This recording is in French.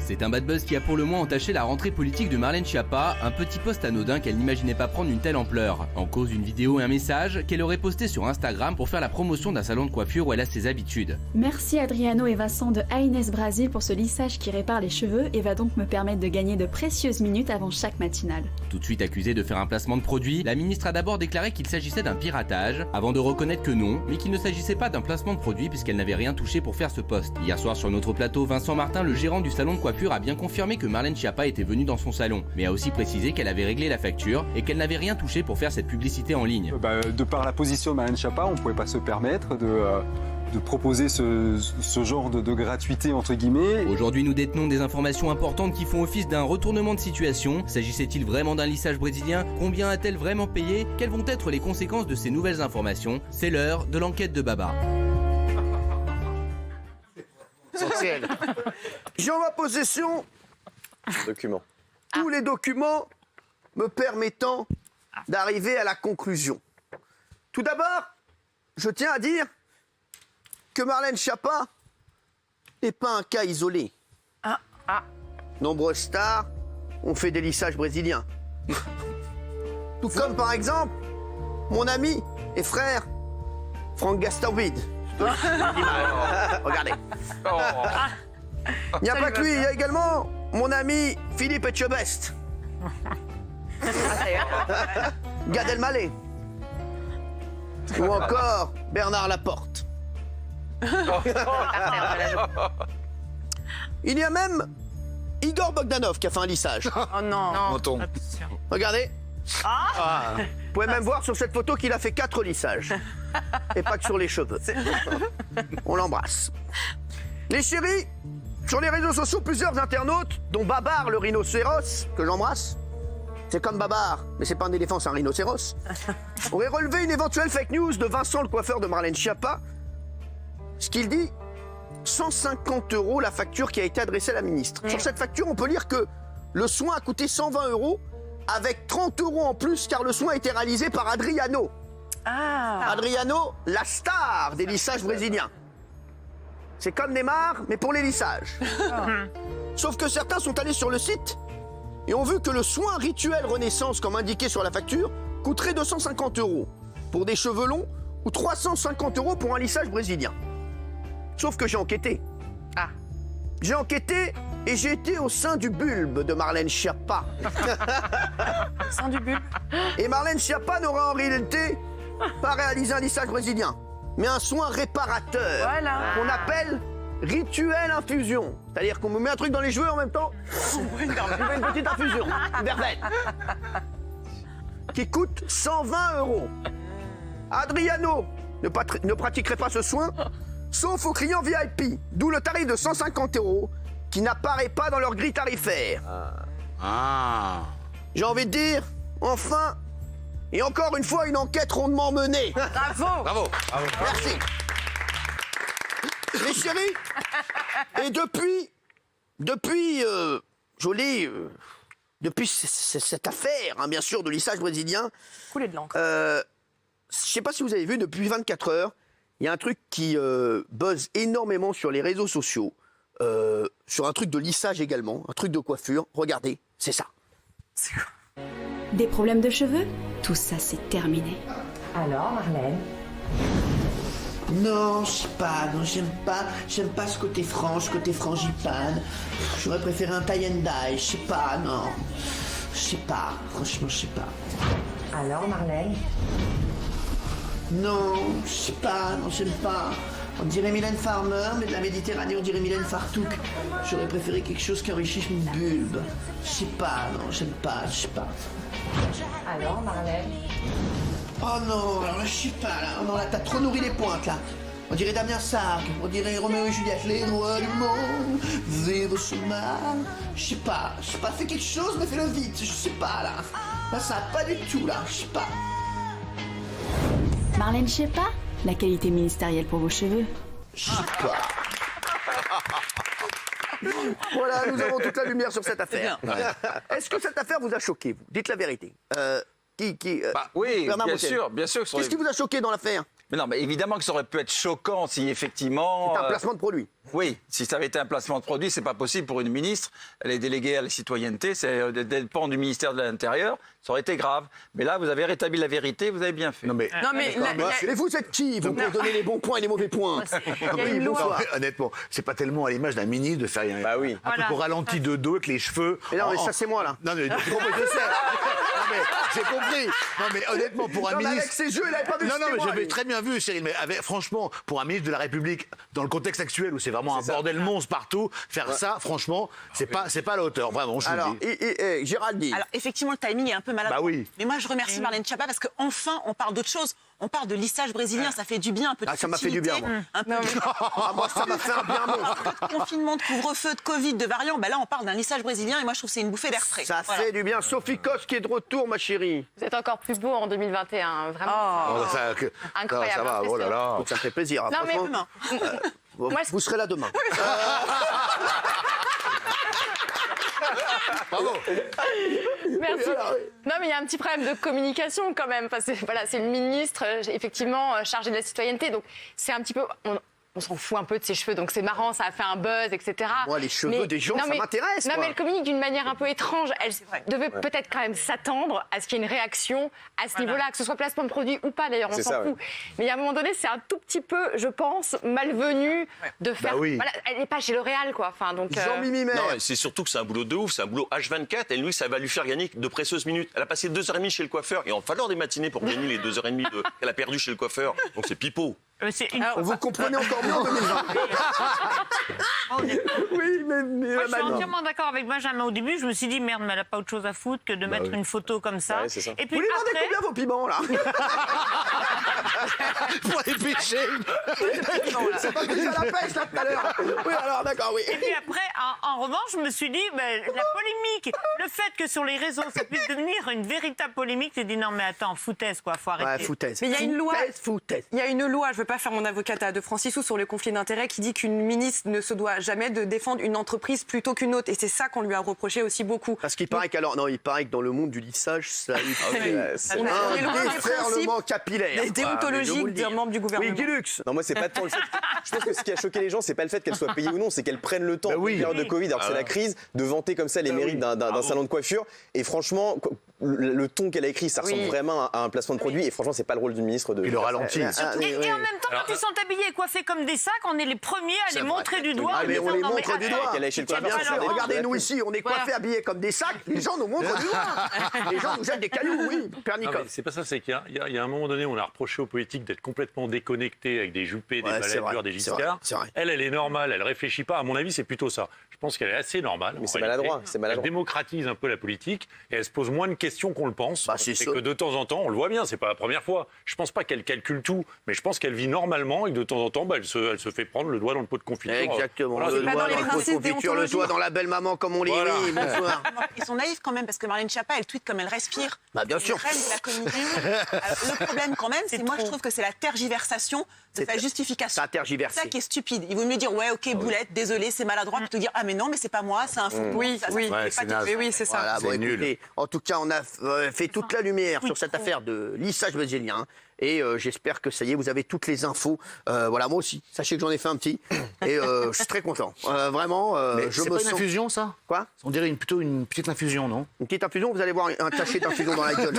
C'est un bad buzz qui a pour le moins entaché la rentrée politique de Marlène Schiappa, un petit post anodin qu'elle n'imaginait pas prendre une telle ampleur. En cause une vidéo et un message qu'elle aurait posté sur Instagram pour faire la promotion d'un salon de coiffure où elle a ses habitudes. Merci Adriano et Vincent de ANS Brasil pour ce lissage qui répare les cheveux et va donc me permettre de gagner de précieuses minutes avant chaque matinale. Tout de suite accusée de faire un placement de produit, la ministre a d'abord déclaré qu'il s'agissait d'un piratage, avant de reconnaître que non, mais qu'il ne s'agissait pas d'un placement de produit puisqu'elle n'avait rien touché pour faire ce post. Hier soir sur notre plateau, Vincent Martin, le gérant du salon de coiffure, a bien confirmé que Marlène Schiappa était venue dans son salon, mais a aussi précisé qu'elle avait réglé la facture et qu'elle n'avait rien touché pour faire cette publicité en ligne. De par la position de Marlène Schiappa, on ne pouvait pas se permettre de proposer ce genre de gratuité entre guillemets. Aujourd'hui, nous détenons des informations importantes qui font office d'un retournement de situation. S'agissait-il vraiment d'un lissage brésilien? Combien a-t-elle vraiment payé? Quelles vont être les conséquences de ces nouvelles informations? C'est l'heure de l'enquête de Baba. Essentiel. J'ai en ma possession tous les documents me permettant d'arriver à la conclusion. Tout d'abord, je tiens à dire que Marlène Schiappa n'est pas un cas isolé. Nombreuses stars ont fait des lissages brésiliens. Tout comme par exemple mon ami et frère Franck Gastambide. Regardez. Il n'y a pas que lui, il y a également mon ami Philippe Etchebest. Gad Elmaleh. Ou encore Bernard Laporte. Il y a même Igor Bogdanov qui a fait un lissage. Oh non. Regardez. Vous pouvez même voir sur cette photo qu'il a fait 4 lissages. Et pas que sur les cheveux. On l'embrasse. Les chéris, sur les réseaux sociaux, plusieurs internautes, dont Babar le rhinocéros, que j'embrasse, c'est comme Babar, mais c'est pas un éléphant, c'est un rhinocéros, auraient relevé une éventuelle fake news de Vincent, le coiffeur de Marlène Schiappa. Ce qu'il dit, 150 € la facture qui a été adressée à la ministre. Sur cette facture, on peut lire que le soin a coûté 120 € avec 30 € en plus car le soin a été réalisé par Adriano. Adriano, la star des lissages brésiliens. C'est comme Neymar, mais pour les lissages. Sauf que certains sont allés sur le site et ont vu que le soin rituel Renaissance, comme indiqué sur la facture, coûterait 250 € pour des cheveux longs ou 350 € pour un lissage brésilien. Sauf que j'ai enquêté. J'ai enquêté et j'ai été au sein du bulbe de Marlène Schiappa. Sein du bulbe. Et Marlène Schiappa n'aura en réalité pas réalisé un lissage brésilien, mais un soin réparateur qu'on appelle rituel infusion. C'est-à-dire qu'on me met un truc dans les cheveux en même temps, on fait une petite infusion, une verveine, qui coûte 120 €. Adriano ne pratiquerait pas ce soin, sauf aux clients VIP, d'où le tarif de 150 € qui n'apparaît pas dans leur grille tarifaire. J'ai envie de dire, enfin, et encore une fois, une enquête rondement menée. Bravo. Merci. Les chéris, et depuis cette affaire, bien sûr, de lissage brésilien, Couler de l'encre. je sais pas si vous avez vu, depuis 24 heures, il y a un truc qui buzz énormément sur les réseaux sociaux, sur un truc de lissage également, un truc de coiffure. Regardez, c'est ça. Des problèmes de cheveux? Tout ça c'est terminé. Alors, Marlène? Non, je sais pas, non, j'aime pas ce côté franc, ce côté frangipane. J'aurais préféré un tie and dye, je sais pas, non. Je sais pas, franchement, je sais pas. Alors, Marlène? Non, je sais pas, non, j'aime pas. On dirait Mylène Farmer, mais de la Méditerranée, on dirait Mylène Fartouk. J'aurais préféré quelque chose qui enrichisse mon bulbe. Je sais pas, non, j'aime pas, je sais pas. Alors, Marlène? Oh non, alors là, je sais pas, là. Oh non, là, t'as trop nourri les pointes, là. On dirait Damien Sargue, on dirait Roméo et Juliette, les rois du monde, vivre ce mal. Je sais pas, fais quelque chose, mais fais-le vite, je sais pas, là. Là, ça va pas du tout, là, je sais pas. Marlène Schiappa? La qualité ministérielle pour vos cheveux? Je sais pas. Voilà, nous avons toute la lumière sur cette affaire. Est-ce que cette affaire vous a choqué, vous? Dites la vérité. Oui, Bernard bien Montel. sûr, bien sûr. Qu'est-ce qui vous a choqué dans l'affaire? Mais non, mais évidemment que ça aurait pu être choquant si effectivement. C'est un placement de produit. Oui, si ça avait été un placement de produit, c'est pas possible pour une ministre. Elle est déléguée à la citoyenneté, c'est dépend du ministère de l'Intérieur. Ça aurait été grave. Mais là, vous avez rétabli la vérité, vous avez bien fait. Non, mais Vous êtes qui vous pouvez donner les bons points et les mauvais points. Bonsoir. Honnêtement, c'est pas tellement à l'image d'un ministre de faire rien. Bah oui. Un truc au ralenti de dos avec les cheveux. Mais non, mais ça c'est moi là. Non, mais je sais. Non, mais j'ai compris. Non, mais honnêtement, pour un Non, mais ministre. avec ses jeux, il avait pas vu. Non, c'était mais moi, j'avais lui. très bien vu, Cyril. Mais franchement, pour un ministre de la République, dans le contexte actuel où c'est vraiment un bordel monstre partout, faire ça, franchement, c'est pas à la hauteur. Vraiment, je vous Alors, le dis. Géraldine. Alors, effectivement, le timing est un peu maladroit. Bah oui. Mais moi, je remercie Marlène Schiappa parce qu'enfin, on parle d'autre chose. On parle de lissage brésilien, ça fait du bien, un peu de Ah, ça m'a fait du bien, moi. Un peu Ah, moi, ça m'a fait un bien monstre. de confinement, de couvre-feu, de Covid, de variants. Ben là, on parle d'un lissage brésilien et moi, je trouve que c'est une bouffée d'air frais. Ça Voilà. fait du bien. Sophie Cos qui est de retour, ma chérie. Vous êtes encore plus beau en 2021, vraiment. Oh, Incroyable, ça va, oh là là. Donc ça me fait plaisir. hein. Non, mais- Franchement, Moi, vous serez là demain. Bravo. Merci. Non, mais il y a un petit problème de communication quand même. Enfin, c'est le ministre, effectivement, chargé de la citoyenneté. Donc, c'est un petit peu. On s'en fout un peu de ses cheveux, donc c'est marrant, ça a fait un buzz, etc. Moi, les cheveux des gens, ça m'intéresse, Non, quoi. mais elle communique d'une manière un peu étrange. Elle devait peut-être quand même s'attendre à ce qu'il y ait une réaction à ce niveau-là, que ce soit placement de produit ou pas, d'ailleurs, on s'en fout. Mais il y a un moment donné, c'est un tout petit peu, je pense, malvenu de faire. Bah oui. Voilà, elle n'est pas chez L'Oréal, quoi. Enfin, donc. Jean-Mimi Maire. Non, c'est surtout que c'est un boulot de ouf, c'est un boulot H24 et lui, ça va lui faire gagner de précieuses minutes. Elle a passé 2h30 chez le coiffeur et il en falloir des matinées pour gagner les 2h30 qu'elle a perdu chez le coiffeur. Donc c'est pipeau. Vous comprenez encore mieux en 2020. Oui, mais Moi, je suis madame. entièrement d'accord avec Benjamin. Au début, je me suis dit, merde, mais elle n'a pas autre chose à foutre que de mettre une photo comme ça. Ouais, c'est ça. Et puis Vous lui demandez après, combien vos piments, là? Pour les pécher. C'est pas que ça la pêche, là, tout à l'heure. Oui, alors, d'accord, oui. et puis après, en revanche, je me suis dit, ben, la polémique, le fait que sur les réseaux, ça puisse devenir une véritable polémique, j'ai dit, non, mais attends, foutaise, quoi, faut arrêter. Ouais, foutaise. Mais il y a une loi. Foutaise. Il y a une loi, je ne veux pas faire mon avocate de Francisou sur le conflit d'intérêts, qui dit qu'une ministre ne se doit jamais de défendre une entreprise plutôt qu'une autre. Et c'est ça qu'on lui a reproché aussi beaucoup. Parce qu'il paraît il paraît que dans le monde du lissage, ça a eu On est loin des déferlement capillaire. des déontologiques d'un membre du Oui, gouvernement. Guilux. Non, moi, c'est pas tant le fait. Je pense que ce qui a choqué les gens, c'est pas le fait qu'elle soit payée ou non, c'est qu'elle prenne le temps, Bah en oui. période de Covid, alors que c'est la crise, de vanter comme ça les mérites d'un salon de coiffure. Et franchement, le ton qu'elle a écrit, ça ressemble vraiment à un placement de produit. Et franchement, c'est pas le rôle du ministre de. Et le ralenti. Et en même temps, quand ils sont habillés et coiffés comme des sacs, on est les premiers à les montrer du doigt. Ah, mais on les montre du doigt. Qu'elle aille chez le Bien coiffeur, sûr, c'est regardez-nous ici, on est coiffés, habillés comme des sacs, les gens nous montrent du doigt. Les gens nous jettent des cailloux, oui, Père Non, mais Nicole. c'est pas ça, c'est qu'il y a un moment donné, on a reproché aux politiques d'être complètement déconnectés avec des Juppé, des Ouais, c'est baladures, vrai, des c'est vrai, Giscard. c'est vrai. Elle est normale, elle réfléchit pas. À mon avis, c'est plutôt ça. Je pense qu'elle est assez normale. Mais en c'est réalité. maladroit, c'est maladroit. Elle démocratise un peu la politique et elle se pose moins de questions qu'on le pense. Bah, c'est et ça. que de temps en temps, on le voit bien, c'est pas la première fois. Je pense pas qu'elle calcule tout, mais je pense qu'elle vit normalement et que de temps en temps, elle se fait prendre le doigt dans le pot de confiture. Exactement, Voilà, le c'est pas doigt dans les dans le pot de principes confiture, le doigt dans la belle maman, comme on les Voilà. rit, bonsoir. Ils sont naïfs quand même, parce que Marlène Schiappa, elle tweet comme elle respire. Bah, bien sûr. C'est une reine de la communication. Alors, le problème quand même, c'est moi, je trouve que c'est la tergiversation de sa justification. Ça a C'est tergiversé. ça qui est stupide. Il vaut mieux dire, ouais, ok, boulette, désolé, c'est maladroit, plutôt dire, ah, mais non, mais c'est pas moi, c'est un fou. Oui, oui, Ouais, c'est naze. oui, c'est ça. Voilà, bon, C'est nul. écoutez, en tout cas, on a fait toute la lumière sur cette affaire de lissage brésilien. Et j'espère que ça y est, vous avez toutes les infos. Voilà, moi aussi. Sachez que j'en ai fait un petit. Et je suis très content. Vraiment, Mais je c'est me pas une sens. infusion, ça? Quoi? On dirait plutôt une petite infusion, non? Une petite infusion, vous allez voir un cachet d'infusion dans la gueule.